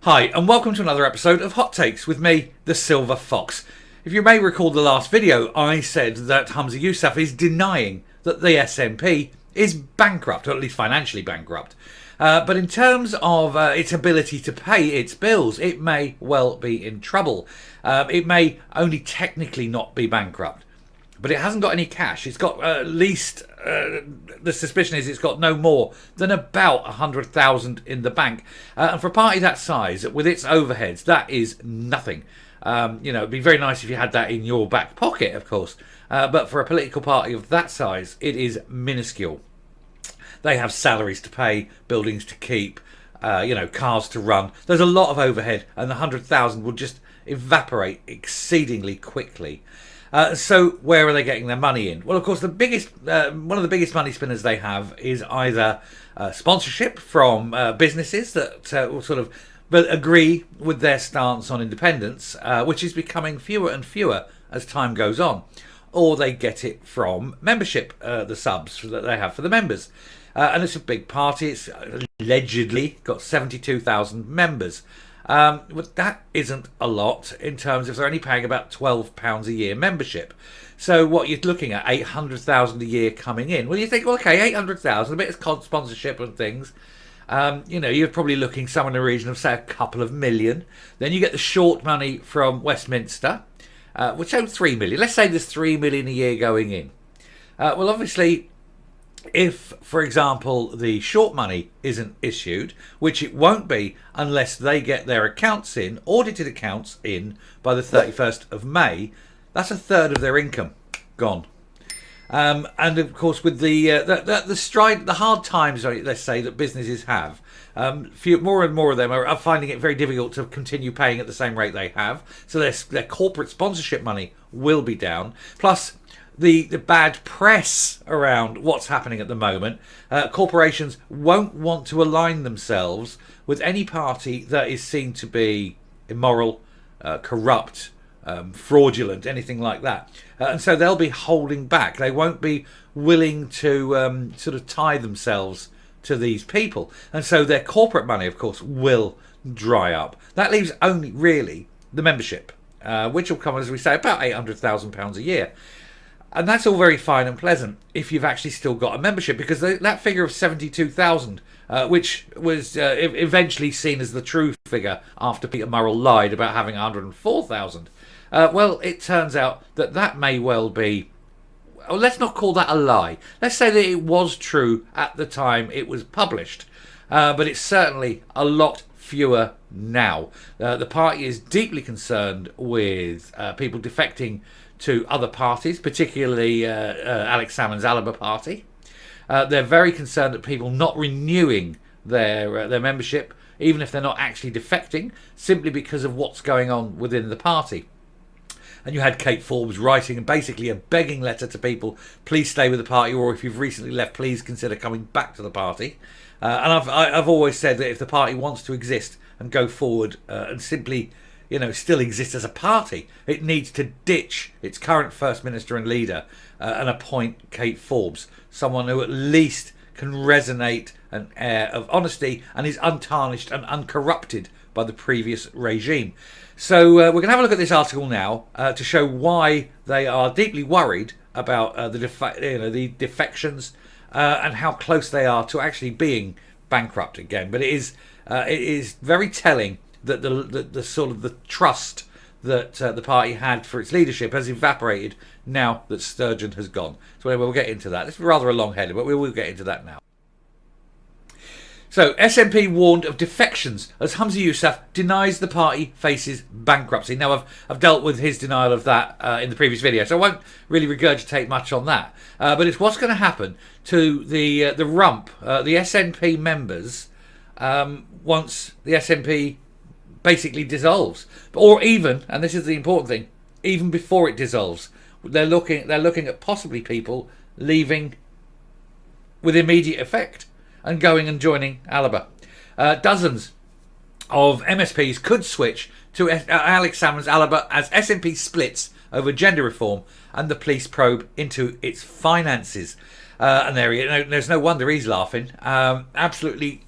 Hi, and welcome to another episode of Hot Takes with me, the Silver Fox. If you may recall the last video, I said that Humza Yousaf is denying that the SNP is bankrupt, or at least financially bankrupt. But in terms of its ability to pay its bills, it may well be in trouble. It may only technically not be bankrupt, but it hasn't got any cash. It's got at least, the suspicion is it's got no more than about 100,000 in the bank. And for a party that size, with its overheads, that is nothing. It'd be very nice if you had that in your back pocket, of course. But for a political party of that size, it is minuscule. They have salaries to pay, buildings to keep, cars to run. There's a lot of overhead, and the 100,000 will just evaporate exceedingly quickly. So where are they getting their money in? Well, of course, one of the biggest money spinners they have is either sponsorship from businesses that will sort of agree with their stance on independence, which is becoming fewer and fewer as time goes on, or they get it from membership, the subs that they have for the members. And it's a big party. It's allegedly got 72,000 members. But that isn't a lot in terms of they're only paying about £12 a year membership. So what you're looking at, 800,000 a year coming in. Well, you think, well, okay, 800,000, a bit of sponsorship and things. You're probably looking somewhere in the region of, say, a couple of million. Then you get the short money from Westminster, which owns 3 million. Let's say there's 3 million a year going in. Well, obviously, if, for example, the short money isn't issued, which it won't be unless they get their accounts in, audited accounts in, by the 31st of May, that's a third of their income gone. And of course, with the hard times, let's say, that businesses have, more and more of them are finding it very difficult to continue paying at the same rate they have. So their corporate sponsorship money will be down. Plus, the bad press around what's happening at the moment. Corporations won't want to align themselves with any party that is seen to be immoral, corrupt, fraudulent, anything like that. And so they'll be holding back. They won't be willing to sort of tie themselves to these people. And so their corporate money, of course, will dry up. That leaves only really the membership, which will come, as we say, about £800,000 a year. And that's all very fine and pleasant if you've actually still got a membership, because that figure of 72,000, which was eventually seen as the true figure after Peter Murrell lied about having 104,000. Well, it turns out that may well be, well, let's not call that a lie. Let's say that it was true at the time it was published, but it's certainly a lot fewer now. The party is deeply concerned with people defecting to other parties, particularly Alex Salmond's Alba party. They're very concerned at people not renewing their membership, even if they're not actually defecting, simply because of what's going on within the party. And you had Kate Forbes writing basically a begging letter to people, please stay with the party, or if you've recently left, please consider coming back to the party. And I've always said that if the party wants to exist and go forward and simply still exist as a party, it needs to ditch its current First Minister and leader and appoint Kate Forbes, someone who at least can resonate an air of honesty and is untarnished and uncorrupted by the previous regime. So we're going to have a look at this article now to show why they are deeply worried about the defections and how close they are to actually being bankrupt again. But it is very telling that the sort of the trust that the party had for its leadership has evaporated now that Sturgeon has gone. So we'll get into that. It's rather a long header, but we will get into that now. So, SNP warned of defections as Humza Yousaf denies the party faces bankruptcy. Now, I've dealt with his denial of that in the previous video, so I won't really regurgitate much on that. But it's what's going to happen to the rump, the SNP members, once the SNP basically dissolves, or even, and this is the important thing, even before it dissolves, they're looking at possibly people leaving with immediate effect and going and joining Alba. Dozens of MSPs could switch to Alex Salmond's Alba as SNP splits over gender reform and the police probe into its finances. And there's no wonder he's laughing. Absolutely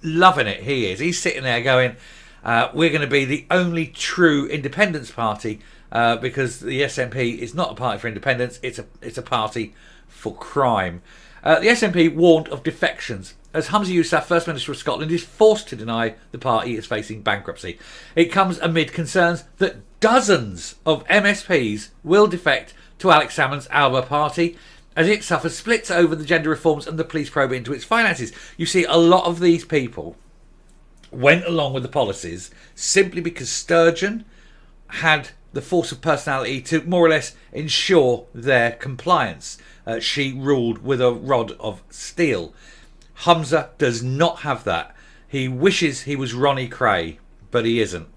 loving it. He is. He's sitting there going, We're going to be the only true independence party because the SNP is not a party for independence, it's a party for crime. The SNP warned of defections as Humza Yousaf, First Minister of Scotland, is forced to deny the party is facing bankruptcy. It comes amid concerns that dozens of MSPs will defect to Alex Salmond's Alba party as it suffers splits over the gender reforms and the police probe into its finances. You see, a lot of these people went along with the policies simply because Sturgeon had the force of personality to more or less ensure their compliance. She ruled with a rod of steel. Humza does not have that. He wishes he was Ronnie Cray, but he isn't.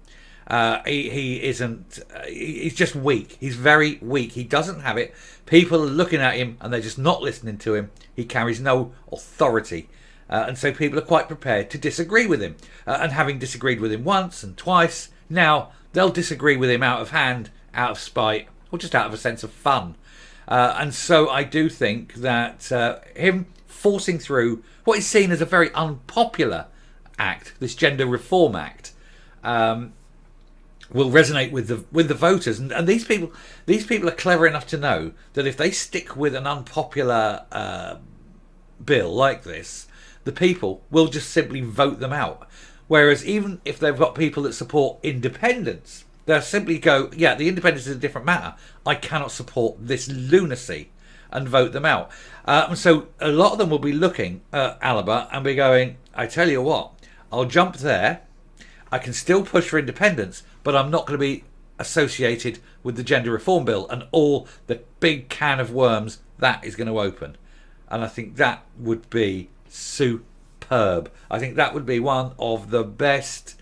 He isn't. He's just weak. He's very weak. He doesn't have it. People are looking at him and they're just not listening to him. He carries no authority. And so people are quite prepared to disagree with him. And having disagreed with him once and twice, now they'll disagree with him out of hand, out of spite, or just out of a sense of fun. And so I do think that him forcing through what is seen as a very unpopular act, this Gender Reform Act, will resonate with the voters. And these people are clever enough to know that if they stick with an unpopular bill like this, the people will just simply vote them out. Whereas even if they've got people that support independence, they'll simply go, yeah, the independence is a different matter. I cannot support this lunacy, and vote them out. So a lot of them will be looking at Alba and be going, I tell you what, I'll jump there. I can still push for independence, but I'm not going to be associated with the gender reform bill and all the big can of worms that is going to open. And I think that would be superb. I think that would be one of the best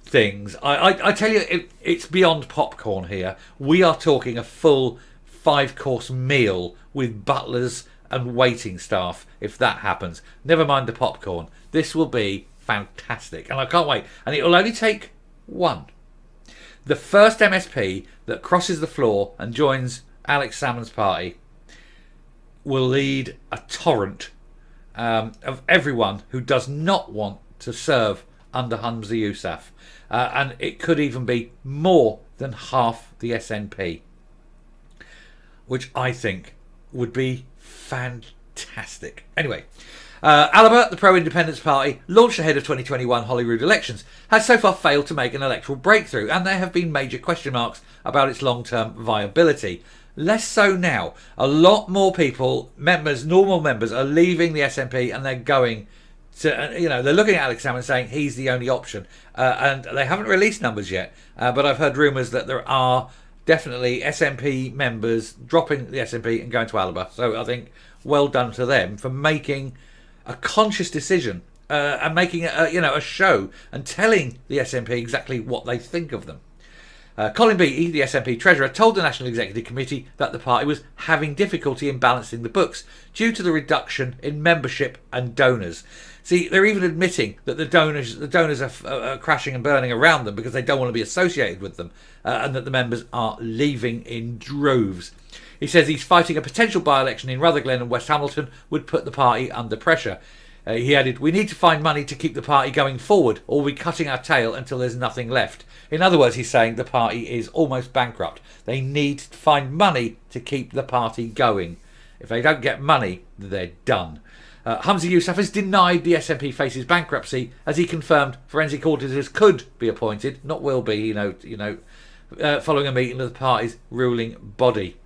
things. I tell you, it's beyond popcorn here. We are talking a full 5-course meal with butlers and waiting staff if that happens. Never mind the popcorn. This will be fantastic and I can't wait. And it will only take one. The first MSP that crosses the floor and joins Alex Salmond's party will lead a torrent of everyone who does not want to serve under Humza Yousaf. And it could even be more than half the SNP, which I think would be fantastic. Anyway, Alba, the pro-independence party, launched ahead of 2021 Holyrood elections, has so far failed to make an electoral breakthrough, and there have been major question marks about its long-term viability. Less so now. A lot more people, normal members, are leaving the SNP and they're going to, they're looking at Alex Salmond saying he's the only option. And they haven't released numbers yet, but I've heard rumours that there are definitely SNP members dropping the SNP and going to Alba. So I think well done to them for making a conscious decision and making a show and telling the SNP exactly what they think of them. Colin Beattie, the SNP treasurer, told the National Executive Committee that the party was having difficulty in balancing the books due to the reduction in membership and donors. See, they're even admitting that the donors are crashing and burning around them because they don't want to be associated with them, and that the members are leaving in droves. He says he's fighting a potential by-election in Rutherglen and West Hamilton would put the party under pressure. He added, we need to find money to keep the party going forward, or we're cutting our tail until there's nothing left. In other words, he's saying the party is almost bankrupt. They need to find money to keep the party going. If they don't get money, they're done. Humza Yousaf has denied the SNP faces bankruptcy, as he confirmed forensic auditors could be appointed, not will be, following a meeting of the party's ruling body.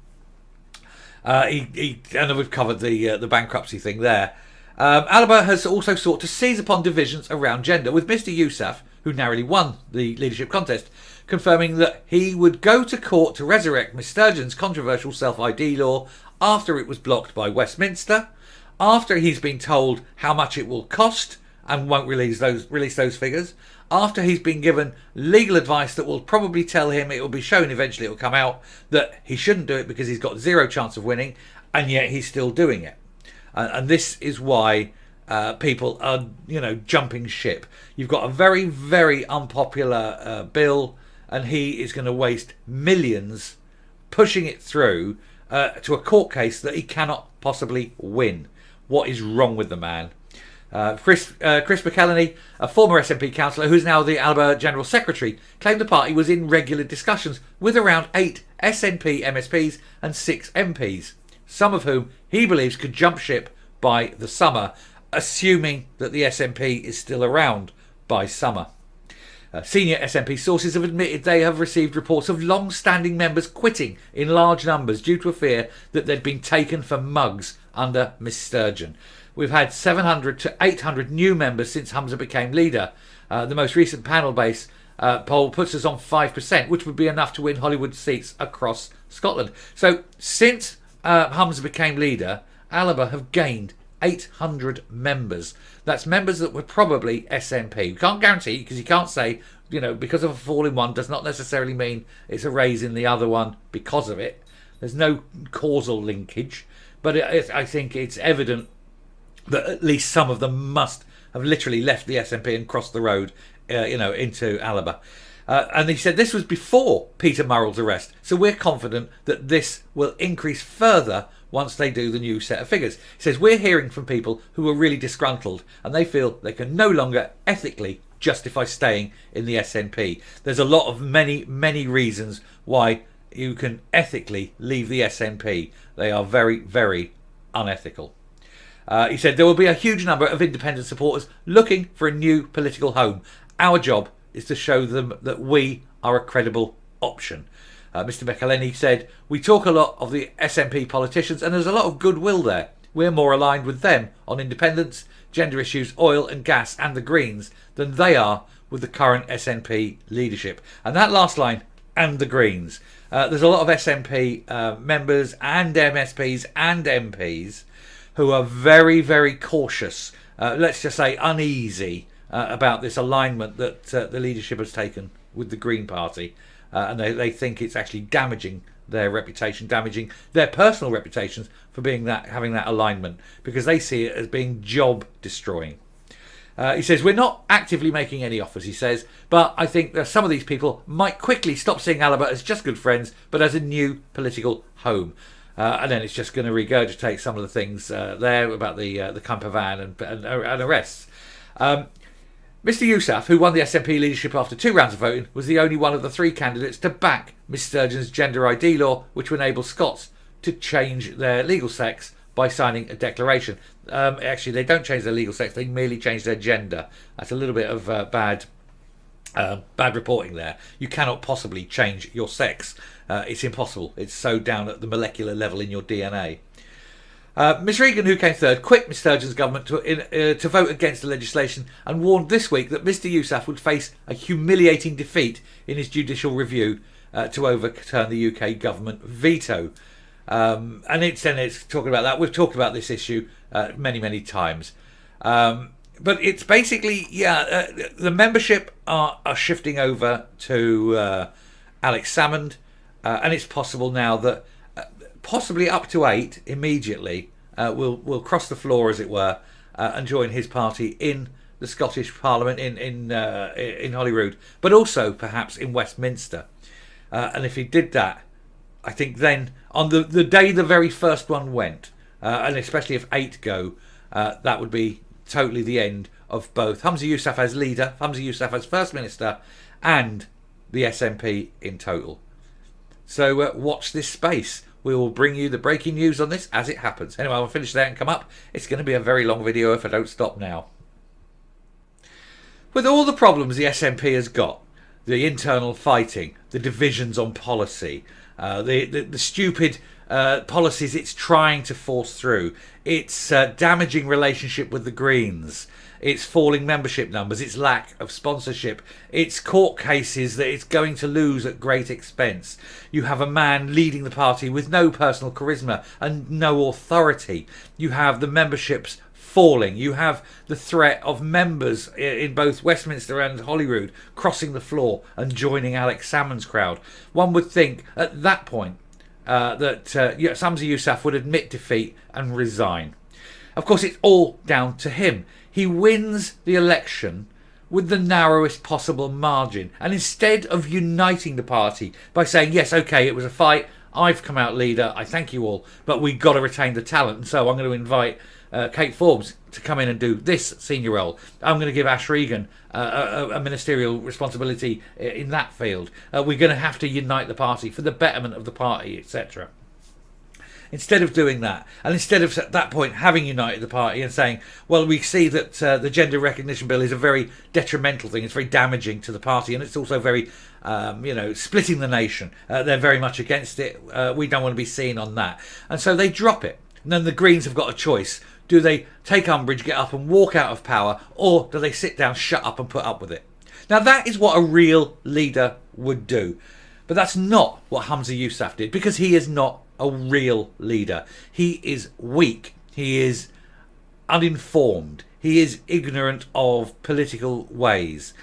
And we've covered the bankruptcy thing there. Alba has also sought to seize upon divisions around gender, with Mr Yousaf, who narrowly won the leadership contest, confirming that he would go to court to resurrect Miss Sturgeon's controversial self-ID law after it was blocked by Westminster, after he's been told how much it will cost and won't release those figures, after he's been given legal advice that will probably tell him, it will be shown eventually, it will come out, that he shouldn't do it because he's got zero chance of winning, and yet he's still doing it. And this is why people are, jumping ship. You've got a very, very unpopular bill, and he is going to waste millions pushing it through to a court case that he cannot possibly win. What is wrong with the man? Chris McElhenney, a former SNP councillor who's now the Alba General Secretary, claimed the party was in regular discussions with around 8 SNP MSPs and 6 MPs, some of whom he believes could jump ship by the summer, assuming that the SNP is still around by summer. Senior SNP sources have admitted they have received reports of long-standing members quitting in large numbers due to a fear that they'd been taken for mugs under Miss Sturgeon. We've had 700 to 800 new members since Humza became leader. The most recent panel base poll puts us on 5%, which would be enough to win Holyrood seats across Scotland. So since Humza became leader, Alba have gained 800 members. That's members that were probably SNP. We can't guarantee, because you can't say, because of a fall in one does not necessarily mean it's a raise in the other one because of it. There's no causal linkage, but I think it's evident that at least some of them must have literally left the SNP and crossed the road, into Alba. And he said this was before Peter Murrell's arrest, so we're confident that this will increase further once they do the new set of figures. He says, we're hearing from people who are really disgruntled and they feel they can no longer ethically justify staying in the SNP. There's a lot of many reasons why you can ethically leave the SNP. They are very, very unethical. He said there will be a huge number of independent supporters looking for a new political home. Our job is to show them that we are a credible option. Mr McElhenney said, we talk a lot of the SNP politicians and there's a lot of goodwill there. We're more aligned with them on independence, gender issues, oil and gas and the Greens than they are with the current SNP leadership. And that last line, and the Greens. There's a lot of SNP members and MSPs and MPs who are very, very cautious, let's just say uneasy, about this alignment that the leadership has taken with the Green Party. And they think it's actually damaging their reputation, damaging their personal reputations for having that alignment, because they see it as being job destroying. He says, we're not actively making any offers, he says, but I think that some of these people might quickly stop seeing Alba as just good friends, but as a new political home. And then it's just going to regurgitate some of the things there about the camper van and arrests. Mr Yousaf, who won the SNP leadership after 2 rounds of voting, was the only one of the 3 candidates to back Miss Sturgeon's gender ID law, which would enable Scots to change their legal sex by signing a declaration. Actually, they don't change their legal sex, they merely change their gender. That's a little bit of bad reporting there. You cannot possibly change your sex. It's impossible. It's so down at the molecular level in your DNA. Miss Regan, who came third, quit Miss Sturgeon's government to vote against the legislation and warned this week that Mr Yousaf would face a humiliating defeat in his judicial review to overturn the UK government veto. And it's talking about that. We've talked about this issue many times. But it's basically, the membership are shifting over to Alex Salmond, and it's possible now that possibly up to 8 immediately will cross the floor, as it were, and join his party in the Scottish Parliament in Holyrood, but also perhaps in Westminster. And if he did that, I think then on the day the very first one went, and especially if 8 go, that would be totally the end of both Humza Yousaf as leader, Humza Yousaf as First Minister, and the SNP in total. So watch this space. We will bring you the breaking news on this as it happens. Anyway, I'll finish there and come up. It's going to be a very long video if I don't stop now. With all the problems the SNP has got, the internal fighting, the divisions on policy, the stupid policies it's trying to force through, its damaging relationship with the Greens, its falling membership numbers, its lack of sponsorship, its court cases that it's going to lose at great expense. You have a man leading the party with no personal charisma and no authority. You have the memberships falling. You have the threat of members in both Westminster and Holyrood crossing the floor and joining Alex Salmond's crowd. One would think at that point that Humza Yousaf would admit defeat and resign. Of course, it's all down to him. He wins the election with the narrowest possible margin. And instead of uniting the party by saying, yes, okay, it was a fight, I've come out leader, I thank you all, but we've got to retain the talent. And so I'm going to invite Kate Forbes to come in and do this senior role. I'm going to give Ash Regan a ministerial responsibility in that field. We're going to have to unite the party for the betterment of the party, etc. Instead of doing that, and instead of at that point having united the party and saying, well, we see that the gender recognition bill is a very detrimental thing, it's very damaging to the party, and it's also very, splitting the nation. They're very much against it. We don't want to be seen on that. And so they drop it. And then the Greens have got a choice. Do they take umbrage, get up and walk out of power, or do they sit down, shut up and put up with it? Now that is what a real leader would do. But that's not what Humza Yousaf did, because he is not a real leader. He is weak. He is uninformed. He is ignorant of political ways.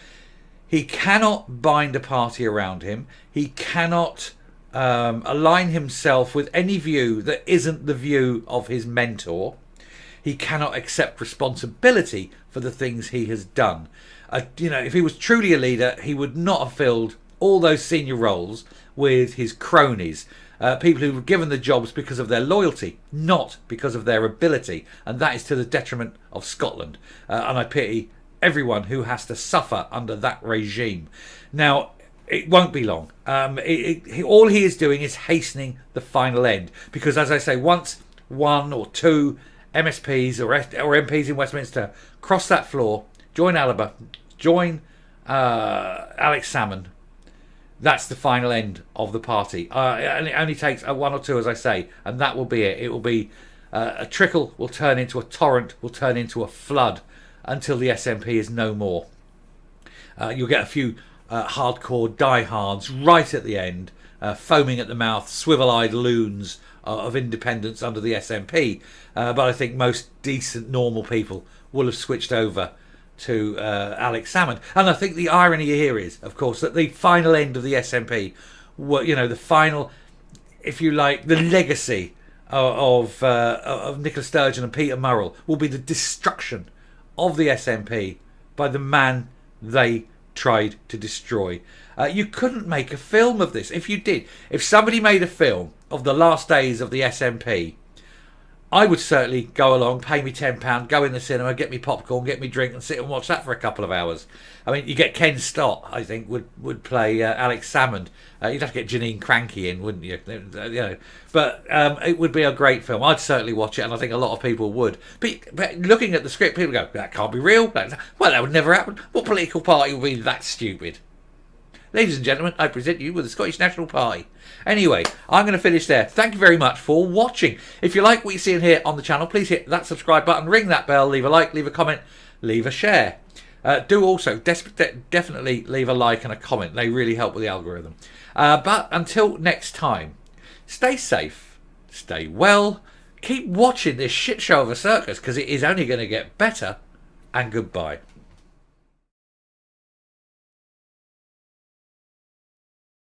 He cannot bind a party around him. He cannot align himself with any view that isn't the view of his mentor. He cannot accept responsibility for the things he has done. If he was truly a leader, he would not have filled all those senior roles with his cronies. People who were given the jobs because of their loyalty, not because of their ability. And that is to the detriment of Scotland. And I pity everyone who has to suffer under that regime. Now, it won't be long. All he is doing is hastening the final end. Because, as I say, once one or two MSPs or MPs in Westminster cross that floor, join Alba, join Alex Salmond, that's the final end of the party. And it only takes one or two, as I say, and that will be it. It will be a trickle will turn into a torrent, will turn into a flood until the SNP is no more. You'll get a few hardcore diehards right at the end, foaming at the mouth, swivel-eyed loons of independence under the SNP. But I think most decent, normal people will have switched over to Alex Salmond. And I think the irony here is, of course, that the final end of the SNP, the final, if you like, the legacy of Nicola Sturgeon and Peter Murrell will be the destruction of the SNP by the man they tried to destroy. You couldn't make a film of this. If you did, if somebody made a film of the last days of the SNP, I would certainly go along, pay me £10, go in the cinema, get me popcorn, get me drink, and sit and watch that for a couple of hours. I mean, you get Ken Stott, I think, would play Alex Salmond. You'd have to get Janine Cranky in, wouldn't you? But it would be a great film. I'd certainly watch it, and I think a lot of people would. But looking at the script, people go, that can't be real. Well, that would never happen. What political party would be that stupid? Ladies and gentlemen, I present you with the Scottish National Party. Anyway, I'm going to finish there. Thank you very much for watching. If you like what you're seeing here on the channel, please hit that subscribe button, ring that bell, leave a like, leave a comment, leave a share. Do also definitely leave a like and a comment. They really help with the algorithm. But until next time, stay safe, stay well, keep watching this shit show of a circus because it is only going to get better, and goodbye.